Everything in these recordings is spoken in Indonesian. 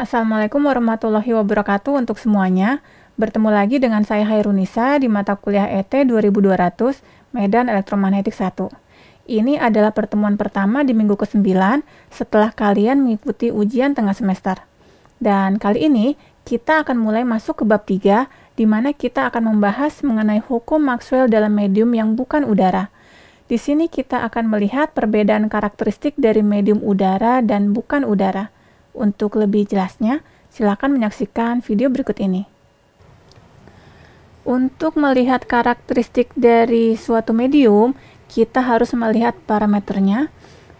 Assalamualaikum warahmatullahi wabarakatuh untuk semuanya. Bertemu lagi dengan saya Hairunisa di mata kuliah ET 2200 Medan Elektromagnetik 1. Ini adalah pertemuan pertama di minggu ke-9 setelah kalian mengikuti ujian tengah semester. Dan kali ini kita akan mulai masuk ke bab 3 di mana kita akan membahas mengenai hukum Maxwell dalam medium yang bukan udara. Di sini kita akan melihat perbedaan karakteristik dari medium udara dan bukan udara. Untuk lebih jelasnya, silakan menyaksikan video berikut ini. Untuk melihat karakteristik dari suatu medium, kita harus melihat parameternya.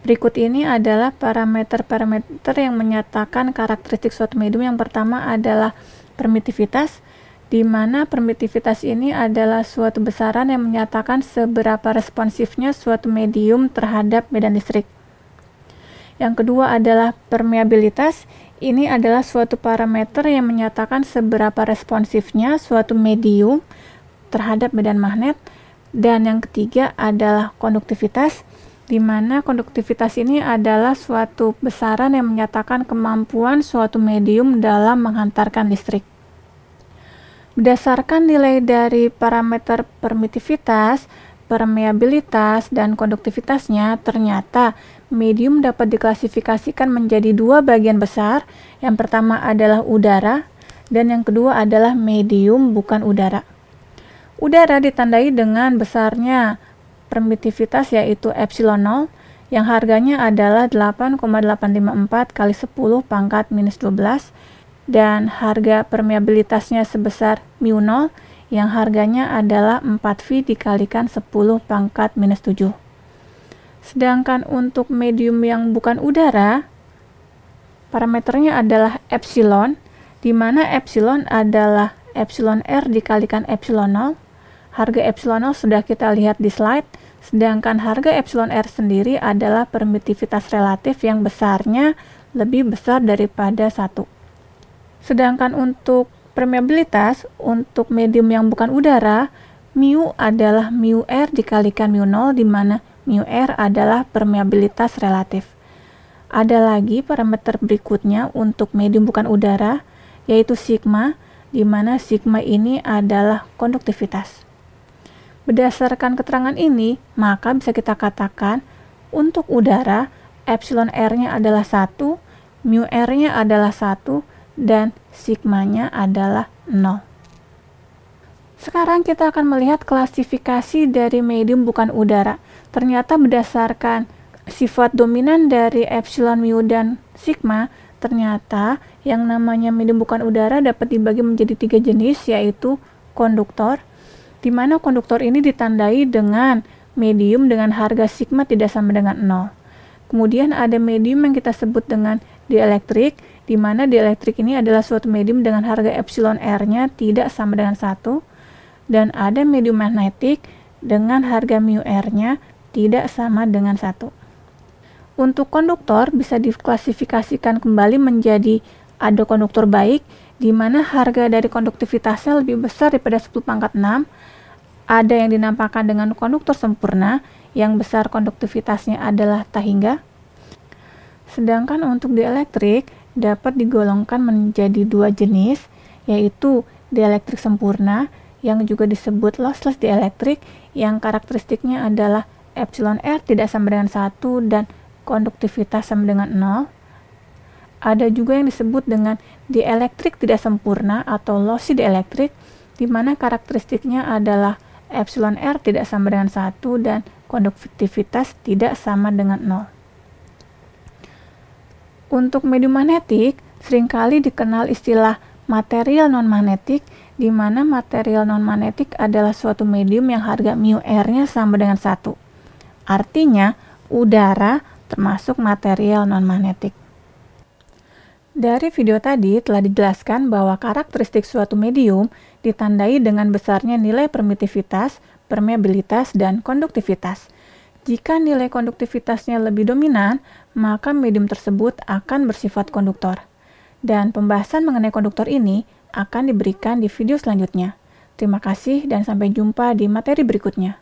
Berikut ini adalah parameter-parameter yang menyatakan karakteristik suatu medium. Yang pertama adalah permitivitas, di mana permitivitas ini adalah suatu besaran yang menyatakan seberapa responsifnya suatu medium terhadap medan listrik. Yang kedua adalah permeabilitas. Ini adalah suatu parameter yang menyatakan seberapa responsifnya suatu medium terhadap medan magnet. Dan yang ketiga adalah konduktivitas, di mana konduktivitas ini adalah suatu besaran yang menyatakan kemampuan suatu medium dalam menghantarkan listrik. Berdasarkan nilai dari parameter permitivitas, permeabilitas, dan konduktivitasnya, ternyata medium dapat diklasifikasikan menjadi dua bagian besar. Yang pertama adalah udara, dan yang kedua adalah medium bukan udara. Udara ditandai dengan besarnya permitivitas yaitu epsilon 0, yang harganya adalah 8,854 kali 10 pangkat minus 12, dan harga permeabilitasnya sebesar mu 0, yang harganya adalah 4V dikalikan 10 pangkat minus 7. Sedangkan untuk medium yang bukan udara, parameternya adalah epsilon, di mana epsilon adalah epsilon R dikalikan epsilon 0. Harga epsilon 0 sudah kita lihat di slide, sedangkan harga epsilon R sendiri adalah permitivitas relatif yang besarnya lebih besar daripada 1. Sedangkan untuk permeabilitas, untuk medium yang bukan udara, mu adalah mu R dikalikan mu 0, di mana mu R adalah permeabilitas relatif. Ada lagi parameter berikutnya untuk medium bukan udara, yaitu sigma, di mana sigma ini adalah konduktivitas. Berdasarkan keterangan ini, maka bisa kita katakan untuk udara, epsilon R-nya adalah 1, mu R-nya adalah 1, dan sigmanya adalah 0. Sekarang kita akan melihat klasifikasi dari medium bukan udara. Ternyata berdasarkan sifat dominan dari epsilon, mu, dan sigma, ternyata yang namanya medium bukan udara dapat dibagi menjadi 3 jenis, yaitu konduktor, di mana konduktor ini ditandai dengan medium dengan harga sigma tidak sama dengan 0. Kemudian ada medium yang kita sebut dengan dielektrik, di mana dielektrik ini adalah suatu medium dengan harga epsilon R-nya tidak sama dengan 1, dan ada medium magnetik dengan harga mu R-nya tidak sama dengan 1. Untuk konduktor bisa diklasifikasikan kembali menjadi ada konduktor baik, di mana harga dari konduktivitasnya lebih besar daripada 10 pangkat 6, ada yang dinampakkan dengan konduktor sempurna, yang besar konduktivitasnya adalah tak hingga. Sedangkan untuk dielektrik dapat digolongkan menjadi 2 jenis, yaitu dielektrik sempurna yang juga disebut lossless dielektrik, yang karakteristiknya adalah epsilon R tidak sama dengan 1 dan konduktivitas sama dengan 0. Ada juga yang disebut dengan dielektrik tidak sempurna atau lossy dielektrik, di mana karakteristiknya adalah epsilon R tidak sama dengan 1 dan konduktivitas tidak sama dengan 0. Untuk medium magnetik, seringkali dikenal istilah material non-magnetik, di mana material non-magnetik adalah suatu medium yang harga mu R-nya sama dengan 1. Artinya, udara termasuk material non-magnetik. Dari video tadi telah dijelaskan bahwa karakteristik suatu medium ditandai dengan besarnya nilai permitivitas, permeabilitas, dan konduktivitas. Jika nilai konduktivitasnya lebih dominan, maka medium tersebut akan bersifat konduktor. Dan pembahasan mengenai konduktor ini akan diberikan di video selanjutnya. Terima kasih dan sampai jumpa di materi berikutnya.